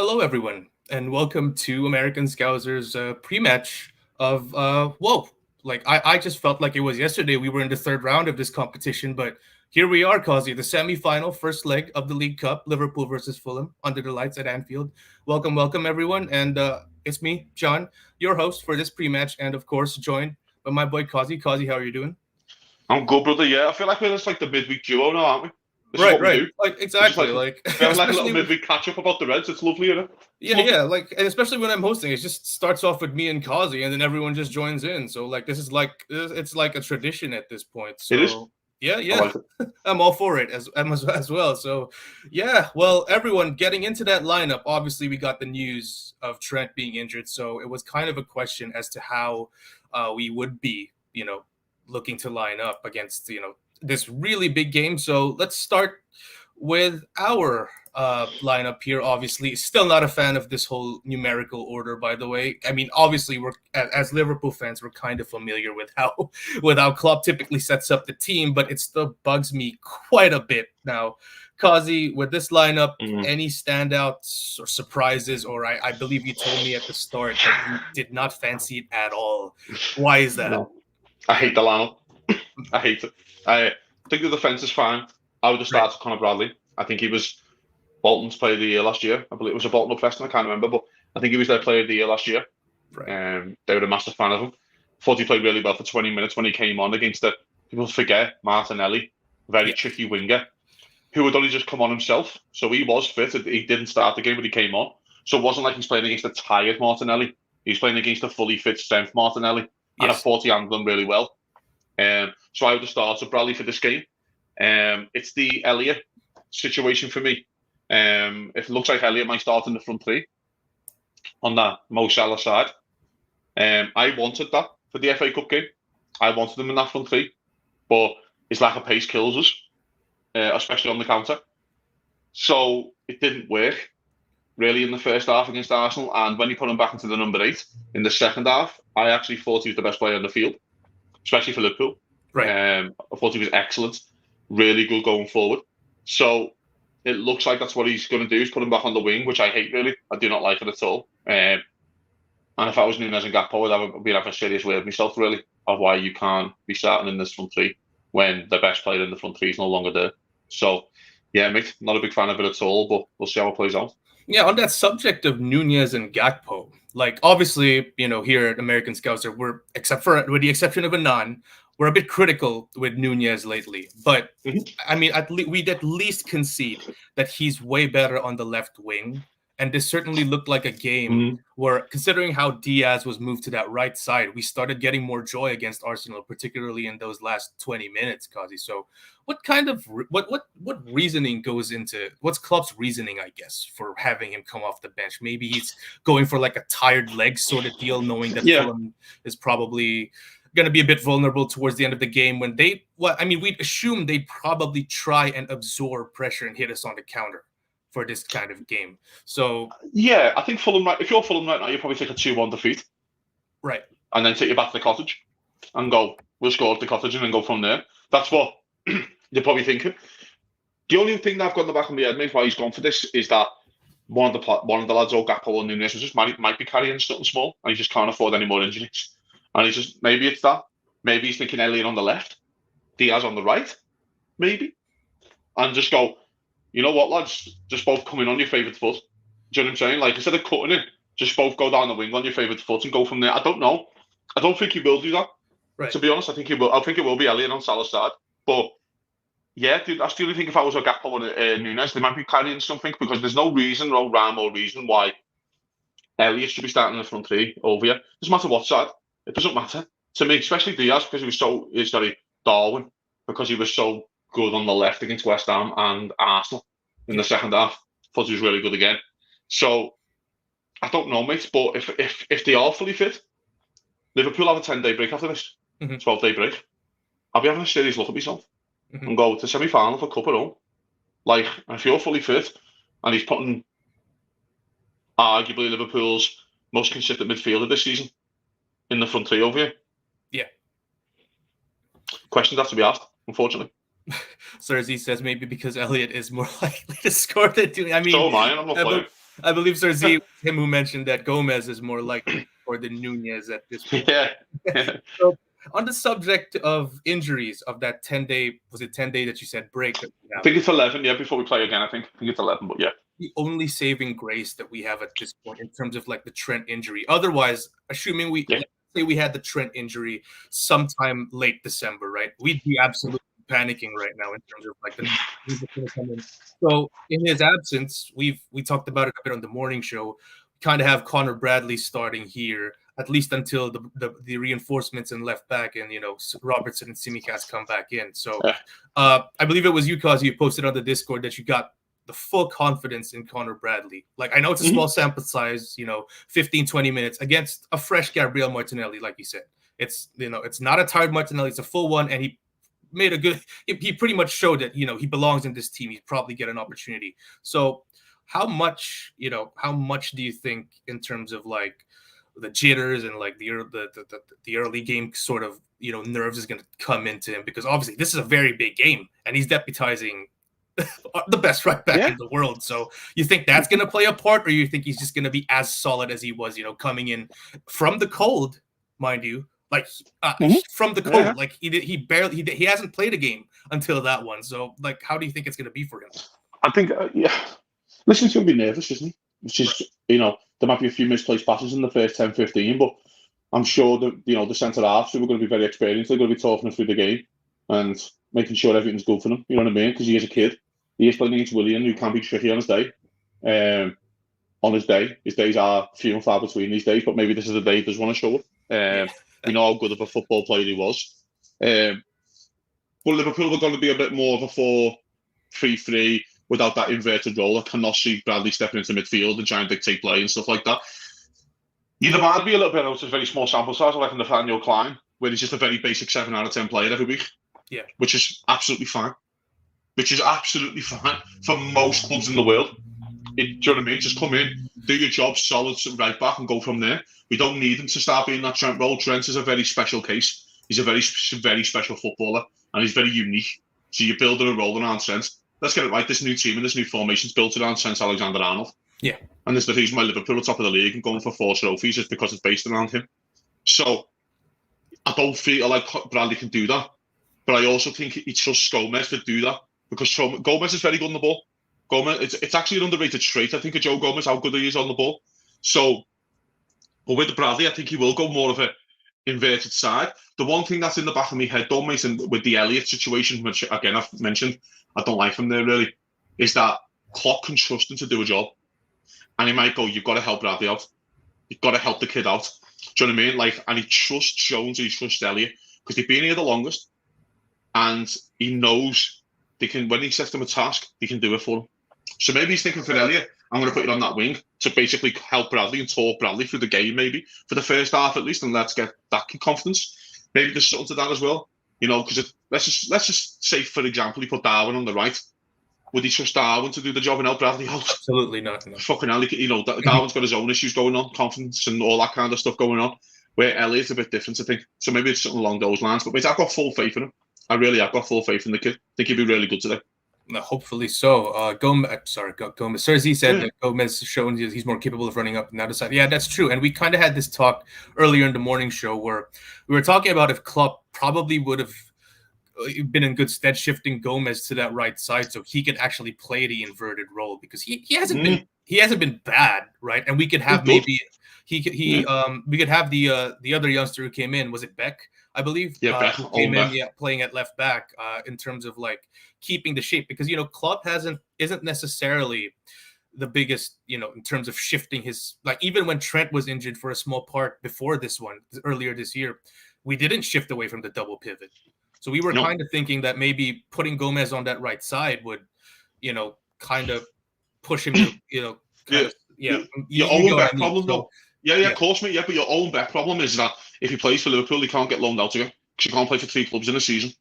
Hello, everyone, and welcome to American Scouser's pre-match of whoa. I just felt like it was yesterday. We were in the third round of this competition, but here we are, Kazi, the semi-final first leg of the League Cup, Liverpool versus Fulham, under the lights at Anfield. Welcome, everyone, and it's me, John, your host for this pre-match, and of course, joined by my boy Kazi. Kazi, how are you doing? I'm good, brother. Yeah, I feel like we're just like the midweek duo now, aren't we? This is Right, what we right. do. Like It's just exactly. like Like we're having like a little especially midweek catch up about the Reds. It's lovely, isn't it? It's yeah, lovely. yeah. Like, and especially when I'm hosting, it just starts off with me and Kazi, and then everyone just joins in. So like, this is like it's like a tradition at this point. It is. So yeah, I yeah, like it. I'm all for it as well. So yeah, well, everyone getting into that lineup. Obviously, we got the news of Trent being injured, so it was kind of a question as to how we would be, looking to line up against this really big game. So let's start with our lineup here. Obviously, still not a fan of this whole numerical order. By the way, I mean, obviously, we're as Liverpool fans, we're kind of familiar with how Klopp typically sets up the team, but it still bugs me quite a bit now. Kazi, with this lineup, any standouts or surprises? Or I believe you told me at the start that you did not fancy it at all. Why is that? No, I hate the lineup. I hate it. I think the defense is fine. I would have Right. started Conor Bradley. I think he was Bolton's player of the year last year. I believe it was a Bolton or Preston. I can't remember, but I think he was their player of the year last year. Right. They were a massive fan of him. Thought he played really well for 20 minutes when he came on against the people forget Martinelli, very tricky winger, who had only just come on himself. So he was fit. He didn't start the game, but he came on. So it wasn't like he's playing against a tired Martinelli. He's playing against a fully fit strength Martinelli. And I thought he handled him really well. So I would have started Bradley for this game. It's the Elliott situation for me. It looks like Elliott might start in the front three on that Mo Salah side. I wanted that for the FA Cup game. I wanted him in that front three, but his lack of pace kills us, especially on the counter. So it didn't work really in the first half against Arsenal. And when he put him back into the number 8 in the second half, I actually thought he was the best player on the field, especially for Liverpool. Right. I thought he was excellent, really good going forward. So it looks like that's what he's going to do, is put him back on the wing, which I hate, really. I do not like it at all. And if I was Nunes and Gakpo, I would be having a serious word with myself, really, of why you can't be starting in this front three when the best player in the front three is no longer there. So, yeah, mate, not a big fan of it at all, but we'll see how it plays out. Yeah, on that subject of Nunez and Gakpo, like obviously, here at American Scouser, with the exception of Anan, we're a bit critical with Nunez lately. But I mean, we'd at least concede that he's way better on the left wing. And this certainly looked like a game where, considering how Diaz was moved to that right side, we started getting more joy against Arsenal, particularly in those last 20 minutes, Kazi. So what kind of what reasoning goes into what's Klopp's reasoning, I guess, for having him come off the bench? Maybe he's going for like a tired leg sort of deal, knowing that Fulham is probably going to be a bit vulnerable towards the end of the game when we'd assume they'd probably try and absorb pressure and hit us on the counter for this kind of game. So yeah, I think Fulham, if you're Fulham right now, you probably take a 2-1 defeat. Right. And then take you back to the cottage and go, we'll score at the cottage and then go from there. That's what you're probably thinking. The only thing that I've got in the back of my head, mate, why he's gone for this is that one of the lads, Gakpo or Nunes, just might be carrying something small and he just can't afford any more injuries. And maybe it's that. Maybe he's thinking Elliott on the left, Diaz on the right, maybe. And just go, you know what, lads, just both come in on your favourite foot. Do you know what I'm saying? Like, instead of cutting it, just both go down the wing on your favourite foot and go from there. I don't know. I don't think he will do that. Right. To be honest, I think he will. I think it will be Elliott on Salah's side. But yeah, dude, that's the only thing. If I was a Gakpo and Nunes, they might be carrying something because there's no rhyme or reason why Elliott should be starting in the front three over you. It doesn't matter what side. It doesn't matter to me, especially Diaz, because Darwin, because he was so good on the left against West Ham and Arsenal in the second half. Thought he was really good again. So I don't know, mate, but if they are fully fit, Liverpool have a 10-day break after this, 12-day break. I'll be having a serious look at myself and go to semi-final for Cup at home. Like, if you're fully fit and he's putting arguably Liverpool's most consistent midfielder this season in the front three over you. Yeah. Questions have to be asked, unfortunately. Cersei says maybe because Elliott is more likely to score than doing. I mean, so am I, and I'm not playing. I believe Sir Z, him who mentioned that Gomez is more likely for the Nunez at this point. Yeah. So, on the subject of injuries of that 10-day, was it 10-day that you said break that we I have? think it's 11, yeah, before we play again. I think it's 11, but yeah. The only saving grace that we have at this point in terms of like the Trent injury. Otherwise, assuming let's say we had the Trent injury sometime late December, right? We'd be absolutely panicking right now in terms of like the news that's going to come in. So in his absence, we talked about it a bit on the morning show. Kind of have Connor Bradley starting here at least until the reinforcements in left back and Robertson and Tsimikas come back in. So I believe it was you, Cause, you posted on the Discord that you got the full confidence in Connor Bradley. Like, I know it's a small sample size, 15, 20 minutes against a fresh Gabriel Martinelli, like you said. It's not a tired Martinelli, it's a full one, and he made a good, he pretty much showed that, he belongs in this team. He'd probably get an opportunity. So how much do you think in terms of like the jitters and like the early game sort of, nerves is going to come into him? Because obviously this is a very big game and he's deputizing the best right back in the world. So you think that's going to play a part, or you think he's just going to be as solid as he was, coming in from the cold, mind you, like from the cold, like he hasn't played a game until that one. So like, how do you think it's going to be for him? I think, listen, he's going to be nervous, isn't he? Which is, there might be a few misplaced passes in the first 10, 15, but I'm sure that, the centre halves who are going to be very experienced, they're going to be talking through the game and making sure everything's good for them. You know what I mean? Because he is a kid. He is playing against Willian, who can be tricky on his day. His days are few and far between these days, but maybe this is the day he does want to show up. We know how good of a football player he was. But Liverpool are going to be a bit more of a 4-3-3 without that inverted role. I cannot see Bradley stepping into midfield and trying to dictate play and stuff like that. You'd have me a little bit out of a very small sample size, like Nathaniel Klein, where he's just a very basic 7 out of 10 player every week. Yeah, which is absolutely fine. For most clubs in the world. Do you know what I mean? Just come in, do your job, solid right back, and go from there. We don't need him to start being that Trent role. Trent is a very special case. He's a very, very special footballer, and he's very unique. So you're building a role around Trent. Let's get it right. This new team and this new formation is built around Trent Alexander-Arnold. Yeah. And there's the reason why Liverpool are top of the league and going for 4 trophies is because it's based around him. So I don't feel like Bradley can do that. But I also think he trusts Gomez to do that, because Gomez is very good on the ball. Gomez, it's actually an underrated trait, I think, of Joe Gomez, how good he is on the ball. So, but with Bradley, I think he will go more of a inverted side. The one thing that's in the back of my head, though, Mason, with the Elliott situation, which again I've mentioned, I don't like him there really, is that Klopp can trust him to do a job, and he might go, "You've got to help Bradley out. You've got to help the kid out." Do you know what I mean? Like, and he trusts Jones, and he trusts Elliott because they've been here the longest. And he knows they can, when he sets them a task, he can do it for them. So maybe he's thinking for Elliott, I'm going to put it on that wing to basically help Bradley and talk Bradley through the game, maybe for the first half at least, and let's get that confidence. Maybe there's something to that as well, because let's just say, for example, he put Darwin on the right. Would he trust Darwin to do the job and help Bradley out? Absolutely not. No. Fucking hell, Darwin's got his own issues going on, confidence and all that kind of stuff going on. Where Elliott's a bit different, I think. So maybe it's something along those lines. But mate, I've got full faith in him. I really have got full faith in the kid. I think he'll be really good today. No, hopefully so. Gomez. Sir Z said that Gomez shown he's more capable of running up and down the side. Yeah, that's true. And we kind of had this talk earlier in the morning show where we were talking about if Klopp probably would have been in good stead shifting Gomez to that right side so he could actually play the inverted role, because he hasn't been bad, right? And we could have maybe we could have the other youngster who came in. Was it Beck? I believe Beck came in, playing at left back in terms of like keeping the shape, because Klopp isn't necessarily the biggest, in terms of shifting his, like, even when Trent was injured for a small part before this one earlier this year, we didn't shift away from the double pivot. So we were kind of thinking that maybe putting Gomez on that right side would, kind of push him to, your own back problem though. Of course, mate. Yeah, but your own back problem is that if he plays for Liverpool, he can't get loaned out again because he can't play for 3 clubs in a season.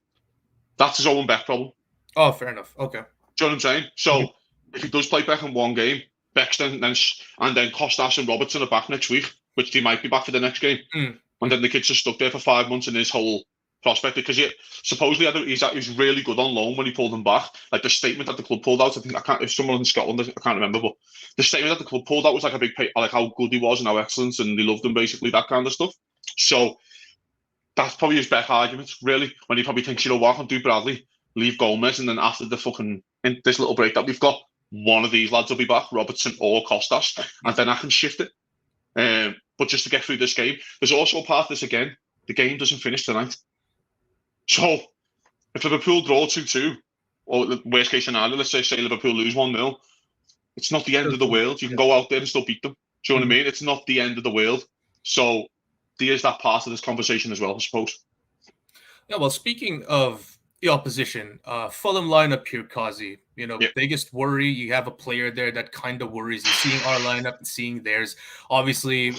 That's his own back problem. Oh, fair enough. Okay. Do you know what I'm saying? So if he does play Beck in one game, Beck's and then Costas and Robertson are back next week, which they might be back for the next game. And then the kid's just stuck there for 5 months in his whole prospect because he supposedly he's really good on loan when he pulled him back. Like the statement that the club pulled out, if someone in Scotland, I can't remember, but the statement that the club pulled out was like a big, like how good he was and how excellent and they loved him, basically, that kind of stuff. So that's probably his best argument, really, when he probably thinks, you know what, I'll do Bradley, leave Gomez, and then after the fucking, in this little break that we've got, one of these lads will be back, Robertson or Costas, and then I can shift it. But just to get through this game, there's also a part of this again, the game doesn't finish tonight. So if Liverpool draw 2-2, or the worst case scenario, let's say Liverpool lose 1-0, it's not the end of the world. You can go out there and still beat them. Do you know what I mean? It's not the end of the world. So there is that part of this conversation as well, I suppose. Yeah, well, speaking of the opposition, Fulham lineup here, Kazi. Biggest worry, you have a player there that kind of worries you. Seeing our lineup and seeing theirs. Obviously,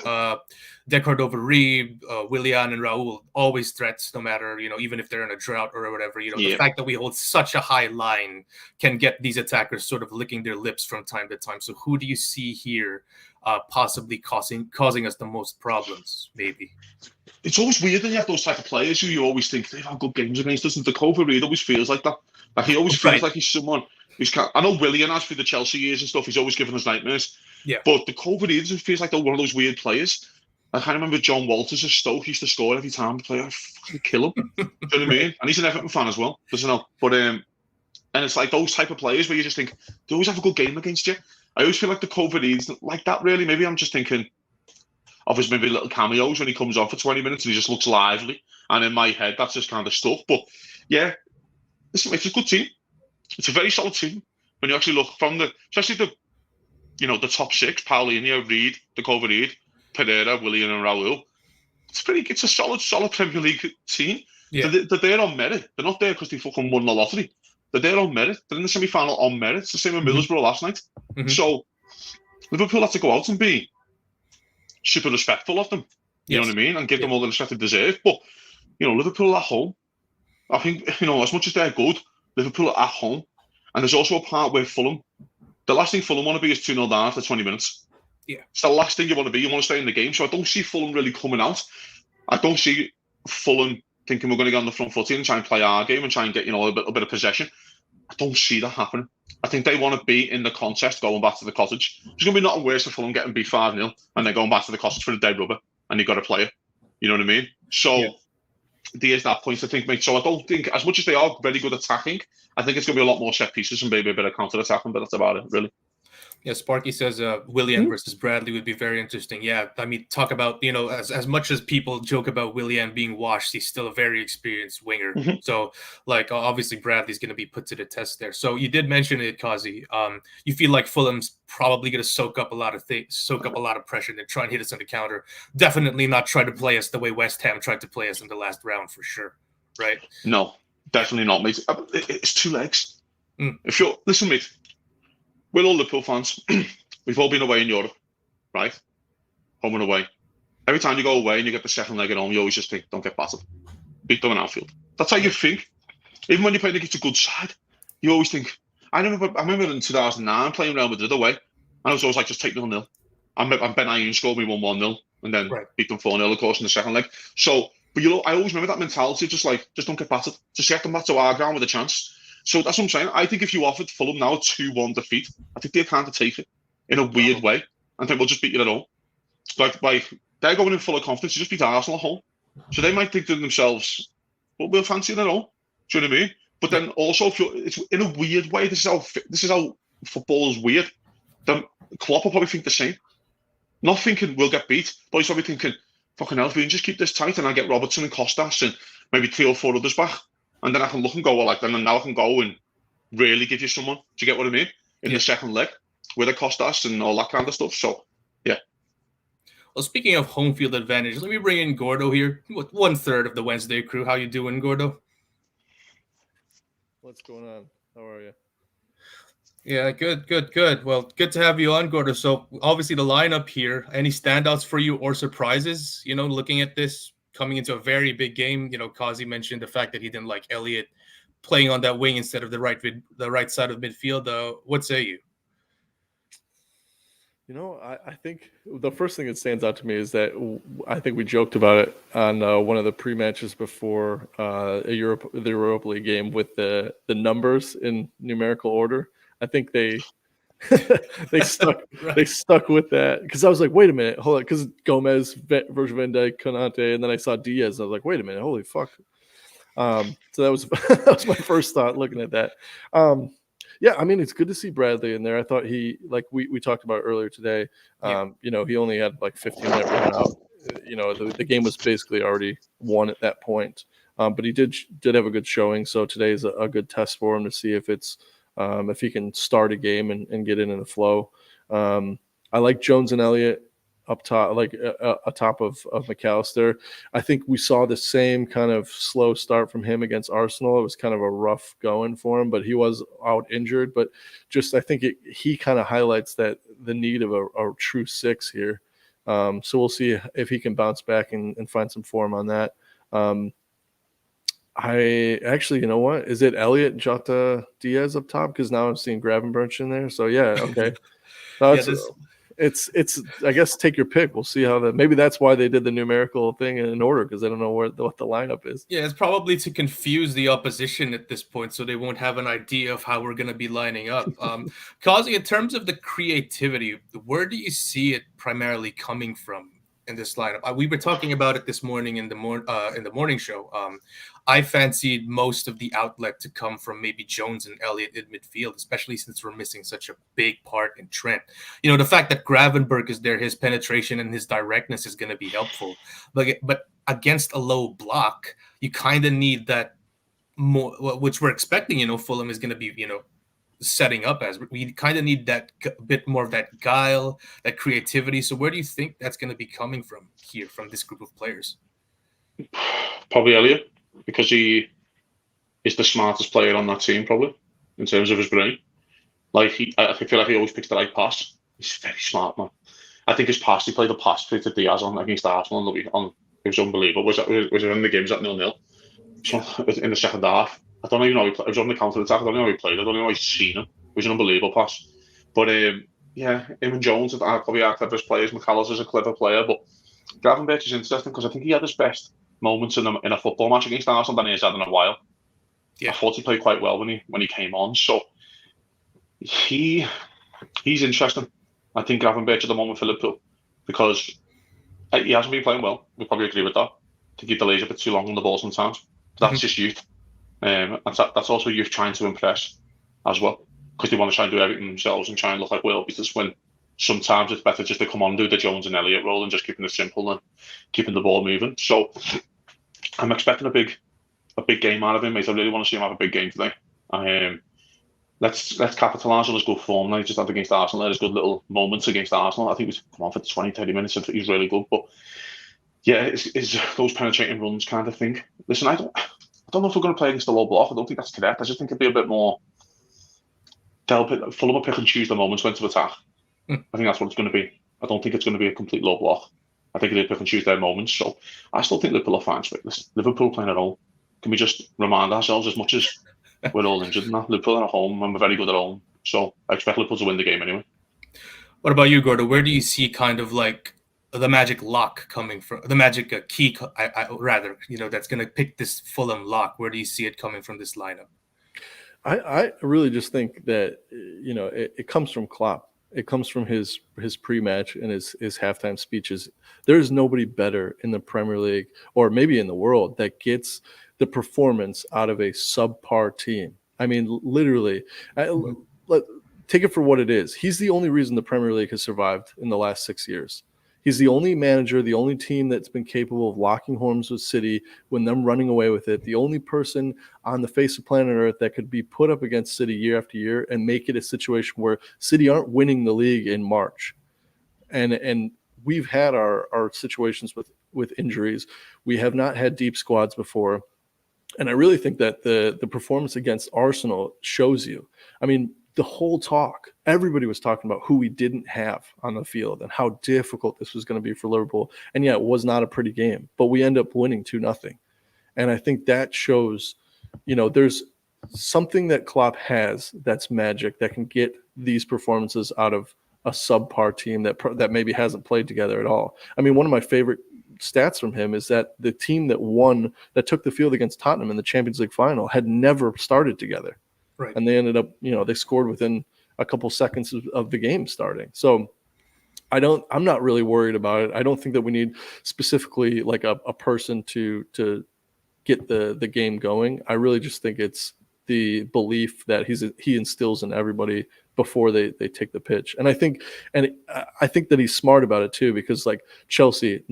Decordova-Reid, Willian and Raul, always threats, no matter, even if they're in a drought or whatever. The fact that we hold such a high line can get these attackers sort of licking their lips from time to time. So who do you see here possibly causing us the most problems, maybe? It's always weird when you have those type of players who you always think they've had good games against us, and Decordova-Reid always feels like that. Like he always feels like he's someone who's. I know Willian has through the Chelsea years and stuff. He's always given us nightmares. Yeah. But Decordova-Reid feels like one of those weird players. I can't remember John Walters of Stoke used to score every time. I fucking kill him. Do you know what I mean? And he's an Everton fan as well, doesn't know? But and it's like those type of players where you just think they always have a good game against you. I always feel like Decordova-Reid's like that. Really, maybe I'm just thinking of his maybe little cameos when he comes on for 20 minutes and he just looks lively. And in my head, that's just kind of stuff. But yeah, listen, it's a good team. It's a very solid team. When you actually look from especially the top six, Paulinho, Reid, Decordova-Reid, Pereira, Willian and Raul. It's a solid Premier League team. Yeah. They're there on merit. They're not there because they fucking won the lottery. They're there on merit. They're in the semi-final on merit. It's the same with Middlesbrough last night. So Liverpool have to go out and be super respectful of them, you know what I mean, and give them all the respect they deserve. But Liverpool are at home. I think as much as they're good, Liverpool are at home, and there's also a part where Fulham. The last thing Fulham want to be is 2-0 down after 20 minutes. Yeah, it's the last thing you want to be. You want to stay in the game. So I don't see Fulham really coming out. I don't see Fulham thinking we're going to get on the front foot and try and play our game and try and get a bit of possession. I don't see that happening. I think they want to be in the contest going back to the cottage. It's going to be nothing worse for Fulham getting beat 5-0 and then going back to the cottage for the dead rubber and you've got to play it. You know what I mean? So there's that point, I think, mate. So I don't think, as much as they are very good attacking, I think it's going to be a lot more set pieces and maybe a bit of counter-attacking, but that's about it, really. Yeah, Sparky says Willian versus Bradley would be very interesting. Yeah, I mean, talk about, as much as people joke about Willian being washed, he's still a very experienced winger. So, obviously Bradley's going to be put to the test there. So you did mention it, Kazi. You feel like Fulham's probably going to soak up a lot of pressure and try and hit us on the counter. Definitely not try to play us the way West Ham tried to play us in the last round, for sure. Right? No, definitely not, mate. It's two legs. Listen, mate. We're all Liverpool fans. We've all been away in Europe, right? Home and away. Every time you go away and you get the second leg at home, you always just think, don't get battered. Beat them in Anfield. That's how you think. Even when you're playing against a good side, you always think. I remember in 2009 playing Real Madrid away, and I was always like, just take 0-0. And Ben Ayoun scored me 1-1-0, and then beat them 4-0, of course, in the second leg. So, but I always remember that mentality, just don't get battered. Just get them back to our ground with a chance. So that's what I'm saying. I think if you offered Fulham now a 2-1 defeat, I think they can't take it in a weird way. I think we'll just beat you at home. Like they're going in full of confidence. You just beat Arsenal at home. So they might think to themselves, well, we'll fancy it at home. Do you know what I mean? But then also, it's in a weird way. This is how football is weird. Then Klopp will probably think the same. Not thinking we'll get beat, but he's probably thinking, fucking hell, if we can just keep this tight and I get Robertson and Costas and maybe 3 or 4 others back. And then I can look and go, then now I can go and really give you someone. Do you get what I mean? In the second leg, with the Costas and all that kind of stuff. So, yeah. Well, speaking of home field advantage, let me bring in Gordo here. 1/3 of the Wednesday crew. How you doing, Gordo? What's going on? How are you? Yeah, good. Well, good to have you on, Gordo. So, obviously, the lineup here. Any standouts for you or surprises? Looking at this. Coming into a very big game, Kazi mentioned the fact that he didn't like Elliott playing on that wing instead of the right side of midfield. What say you? I think the first thing that stands out to me is that I think we joked about it on one of the pre-matches before the Europa League game with the numbers in numerical order. I think they they stuck Right. they stuck with that because I was like, wait a minute, hold on, because Gomez, Virgil van Dijk, Konate, and then I saw Diaz. And I was like, wait a minute, holy fuck. So that was that was my first thought looking at that. Yeah, I mean, it's good to see Bradley in there. I thought he, like we talked about earlier today, he only had like 15-minute run out. The game was basically already won at that point. But he did have a good showing. So today is a good test for him to see if he can start a game and get in the flow. I like Jones and Elliott up top, like atop of McAllister. I think we saw the same kind of slow start from him against Arsenal. It was kind of a rough going for him, but he was out injured. But I think he kind of highlights that the need of a true six here. So we'll see if he can bounce back and find some form on that. I actually, you know what? Is it Elliott, Jota, Diaz up top? Because now I'm seeing Gravenberch in there. So yeah, okay. It's I guess take your pick. We'll see how maybe that's why they did the numerical thing in order, because they don't know what the lineup is. Yeah, it's probably to confuse the opposition at this point, so they won't have an idea of how we're going to be lining up. Causing, in terms of the creativity, where do you see it primarily coming from in this lineup? We were talking about it this morning in the morning show. I fancied most of the outlet to come from maybe Jones and Elliott in midfield, especially since we're missing such a big part in Trent. The fact that Gravenberch is there, his penetration and his directness is going to be helpful. But against a low block, you kind of need that more, which we're expecting. Fulham is going to be, setting up as. We kind of need that bit more of that guile, that creativity. So where do you think that's going to be coming from here, from this group of players? Probably Elliott, because he is the smartest player on that team, probably, in terms of his brain. I feel like he always picks the right pass. He's very smart, man. I think his pass, he played a pass to Diaz on against Arsenal, it was unbelievable. Was it in the game? Was that 0-0? In the second half. I don't even know. It was on the counter attack. I don't know how he played. I don't know how he's seen it. It was an unbelievable pass. But him and Jones are probably our cleverest players. McAllister's a clever player, but Gravenberch is interesting because I think he had his best moments in a football match against Arsenal than he's had in a while. Yeah. I thought he played quite well when he came on. So he's interesting. I think Gravenberch at the moment for Liverpool, because he hasn't been playing well. We probably agree with that. I think he delays a bit too long on the ball sometimes. That's just youth. That's also youth trying to impress as well, because they want to try and do everything themselves and try and look like world beaters, when sometimes it's better just to come on and do the Jones and Elliott role and just keeping it simple and keeping the ball moving. So I'm expecting a big game out of him, mate. I really want to see him have a big game today. Let's capitalise on his good form. Now, he just had against Arsenal. There's good little moments against Arsenal. I think he's come on for 20, 30 minutes. He's really good. But yeah, it's those penetrating runs kind of thing. Listen, I don't know if we're going to play against the low block. I don't think that's correct. I just think it'd be a bit more. Fulham will pick and choose the moments when to attack. I think that's what it's going to be. I don't think it's going to be a complete low block. I think they'll pick and choose their moments. So I still think Liverpool are fine. Liverpool playing at home. Can we just remind ourselves, as much as we're all injured now, Liverpool are at home and we're very good at home. So I expect Liverpool to win the game anyway. What about you, Gordo? Where do you see kind of like the magic lock coming from? The magic key, that's going to pick this Fulham lock. Where do you see it coming from, this lineup? I really just think that, it comes from Klopp. It comes from his pre-match and his halftime speeches. There's nobody better in the Premier League, or maybe in the world, that gets the performance out of a subpar team. I mean, literally, take it for what it is. He's the only reason the Premier League has survived in the last 6 years. He's the only manager, the only team that's been capable of locking horns with City when them running away with it, the only person on the face of planet Earth that could be put up against City year after year and make it a situation where City aren't winning the league in March. And we've had our situations with injuries. We have not had deep squads before. And I really think that the performance against Arsenal shows you. I mean, the whole talk, everybody was talking about who we didn't have on the field and how difficult this was going to be for Liverpool. And yeah, it was not a pretty game, but we end up winning 2-0. And I think that shows, there's something that Klopp has that's magic that can get these performances out of a subpar team that maybe hasn't played together at all. I mean, one of my favorite stats from him is that the team that took the field against Tottenham in the Champions League final had never started together. Right. And they ended up, they scored within a couple seconds of the game starting. So I'm not really worried about it. I don't think that we need specifically like a person to get the game going. I really just think it's the belief that he instills in everybody before they take the pitch. And I think that he's smart about it too, because like Chelsea,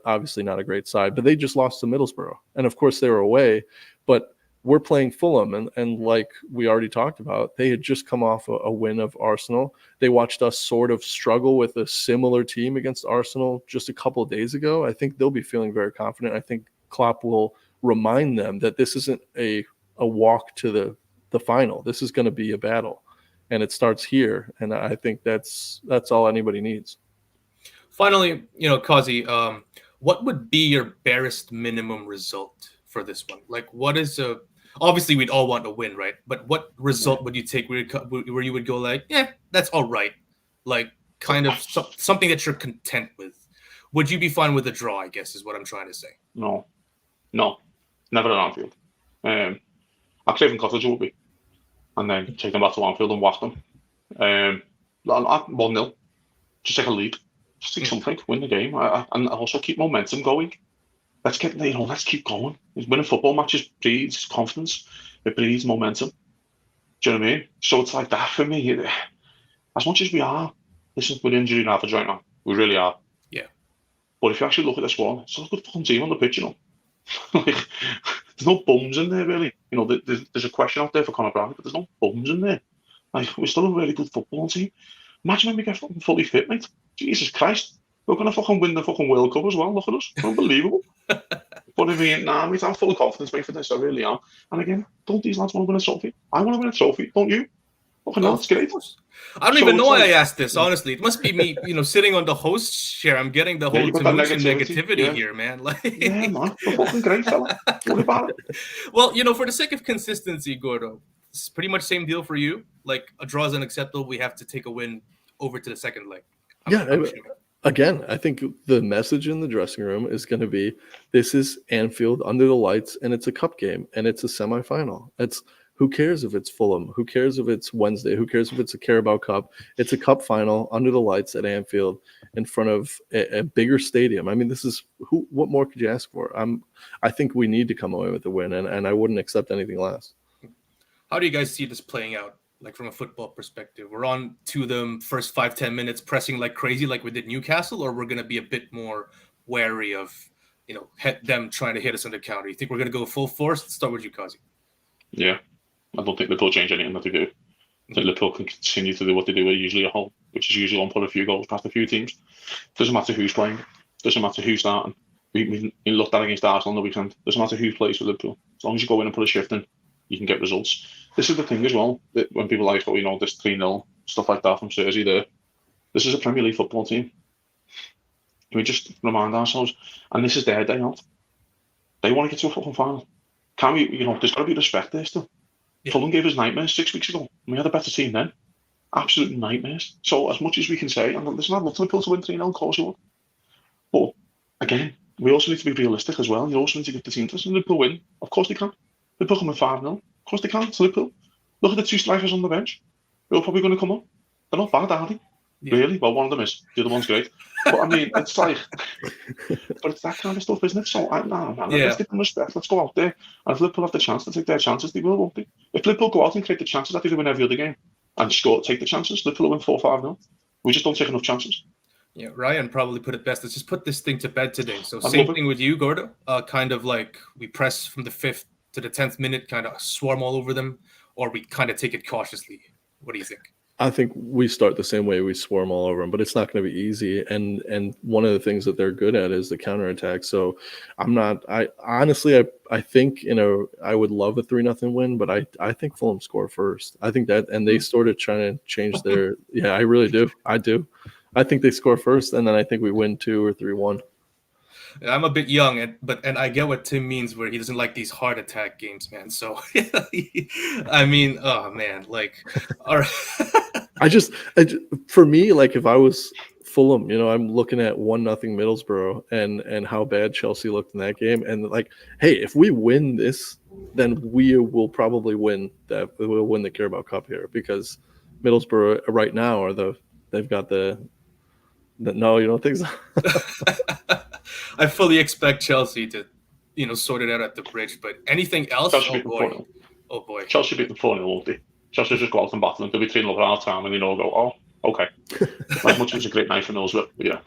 obviously not a great side, but they just lost to Middlesbrough. And of course they were away, but we're playing Fulham, and like we already talked about, they had just come off a win of Arsenal. They watched us sort of struggle with a similar team against Arsenal just a couple of days ago. I think they'll be feeling very confident. I think Klopp will remind them that this isn't a walk to the final. This is going to be a battle, and it starts here. And I think that's all anybody needs. Finally, Kazi, what would be your barest minimum result for this one? Like, what is obviously we'd all want to win, right? But what result would you take where you would go like, yeah, that's all right, like kind of something that you're content with? Would you be fine with a draw, I guess is what I'm trying to say? No, never at Anfield. I'd Craven Cottage would be, and then take them back to Anfield and whack them. 1-0, just take a lead, just take something, win the game, and also keep momentum going. Let's keep going. Winning football matches breeds confidence. It breeds momentum. Do you know what I mean? So it's like that for me. As much as we are, listen, we're injury average right now. We really are. Yeah. But if you actually look at the squad, it's a good fucking team on the pitch, like, there's no bums in there, really. There's a question out there for Conor Bradley, but there's no bums in there. Like, we're still a really good football team. Imagine when we get fucking fully fit, mate. Jesus Christ. We're going to fucking win the fucking World Cup as well. Look at us. Unbelievable. But I mean, mate, I'm full of confidence, mate, for this. I really am. And again, don't these lads want to win a trophy? I want to win a trophy, don't you? Fucking hell, it's great. I don't even know why I asked this, honestly. It must be me, sitting on the host chair. I'm getting the whole negativity here, man. Like, yeah, man. We're fucking great, fella. What about it? Well, for the sake of consistency, Gordo, it's pretty much same deal for you. Like, a draw is unacceptable. We have to take a win over to the second leg. Again, I think the message in the dressing room is going to be, this is Anfield under the lights, and it's a cup game, and it's a semifinal. Who cares if it's Fulham? Who cares if it's Wednesday? Who cares if it's a Carabao Cup? It's a cup final under the lights at Anfield in front of a bigger stadium. I mean, what more could you ask for? I think we need to come away with a win, and I wouldn't accept anything less. How do you guys see this playing out? Like, from a football perspective, we're on to them first 5-10 minutes pressing like crazy, like we did Newcastle, or we're going to be a bit more wary of, them trying to hit us on the counter. You think we're going to go full force? Let's start with you, Kazi. Yeah, I don't think Liverpool change anything that they do. I think Liverpool can continue to do what they do usually at home, which is usually on put a few goals past a few teams. Doesn't matter who's playing. Doesn't matter who's starting. We looked at against Arsenal on the weekend. Doesn't matter who plays for Liverpool. As long as you go in and put a shift in, you can get results. This is the thing as well, that when people like, this 3-0, stuff like that from Cersei there, this is a Premier League football team. Can we just remind ourselves, and this is their day out. They want to get to a fucking final. Can we, there's got to be respect there still. Yeah. Fulham gave us nightmares 6 weeks ago, and we had a better team then. Absolute nightmares. So as much as we can say, and listen, I'd love to Liverpool to win 3-0, of course you would. But again, we also need to be realistic as well. You also need to give the team to Liverpool win. Of course they can. Liverpool come with 5-0. Of course they can. It's Liverpool. Look at the two strikers on the bench. They're probably going to come on. They're not bad, are they? Yeah. Really? Well, one of them is. The other one's great. But I mean, it's like, but it's that kind of stuff, isn't it? So, let's give them respect. Let's go out there. And if Liverpool have the chance to take their chances, they will, won't they? If Liverpool go out and create the chances, I think they win every other game and take the chances, Liverpool will win 4-5-0. We just don't take enough chances. Yeah, Ryan probably put it best. Let's just put this thing to bed today. So same thing with you, Gordo. Kind of like we press from the 5th to the 10th minute, kind of swarm all over them, or we kind of take it cautiously. What do you think? I think we start the same way, we swarm all over them, but it's not going to be easy. And one of the things that they're good at is the counterattack. So I honestly think, I would love a 3-0 win, but I think Fulham score first. I think that, and they started trying to change their, yeah, I really do. I do. I think they score first, and then I think we win 2 or 3-1. I'm a bit young, and I get what Tim means, where he doesn't like these heart attack games, man. So, I mean, oh man, like, all right. For me, like if I was Fulham, I'm looking at 1-0 Middlesbrough and how bad Chelsea looked in that game, and like, hey, if we win this, then we will probably win that. We'll win the Carabao Cup here because Middlesbrough right now they've got the no, you don't think so? I fully expect Chelsea to, sort it out at the bridge. But anything else? Chelsea Oh beat them boy, 4-0. oh boy. Chelsea beat them 4-0, won't they? Chelsea just go out and battle them. They'll be 3-0 at half time, and go, oh, okay. As much as it was a great night for Middlesbrough, yeah.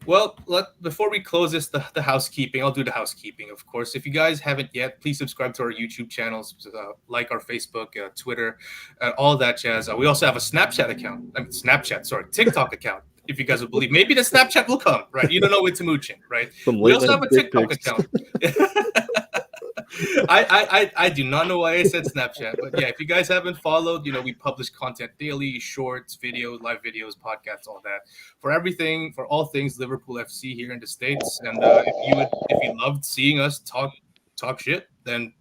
Well, before we close this, the housekeeping. I'll do the housekeeping, of course. If you guys haven't yet, please subscribe to our YouTube channels, like our Facebook, Twitter, all that jazz. We also have a Snapchat account. TikTok account. If you guys will believe, maybe the Snapchat will come, right? You don't know it's Timuchin, right? We also have a TikTok account. I do not know why I said Snapchat, but yeah, if you guys haven't followed, we publish content daily, shorts, videos, live videos, podcasts, all that for all things Liverpool FC here in the States. And if you loved seeing us talk shit, then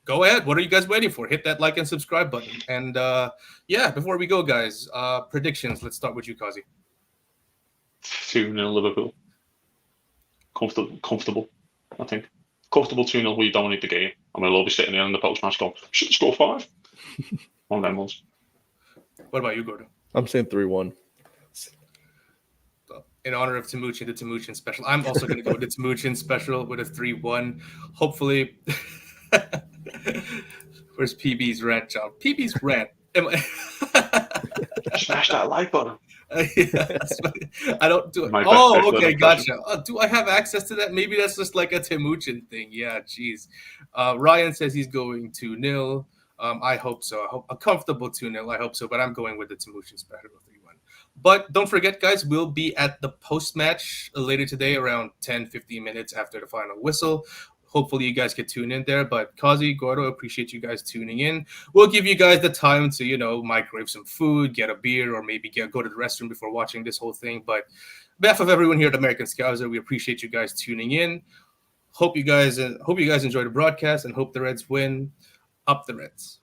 go ahead. What are you guys waiting for? Hit that like and subscribe button. And before we go, guys, predictions. Let's start with you, Kazi. 2-0 Liverpool. Comfortable, I think. Comfortable 2-0, we dominate the game. And we'll all be sitting there in the post-match going, should score 5. One of them ones. What about you, Gordon? I'm saying 3-1. In honor of Timuchin, the Timuchin special. I'm also going to go with the Timuchin special with a 3-1. Hopefully. Where's PB's rant, John? PB's rant. Smash that like button. I don't do it. Oh, okay, gotcha. Do I have access to that? Maybe that's just like a Timuchin thing. Yeah, geez. Ryan says he's going 2-0. I hope so. I hope a comfortable 2-0. I hope so, but I'm going with the Timuchin special 3-1. But don't forget, guys, we'll be at the post-match later today around 10-15 minutes after the final whistle. Hopefully you guys could tune in there. But Kazi, Gordo, appreciate you guys tuning in. We'll give you guys the time to, microwave some food, get a beer, or maybe go to the restroom before watching this whole thing. But on behalf of everyone here at American Scouser, we appreciate you guys tuning in. Hope you guys enjoy the broadcast and hope the Reds win. Up the Reds.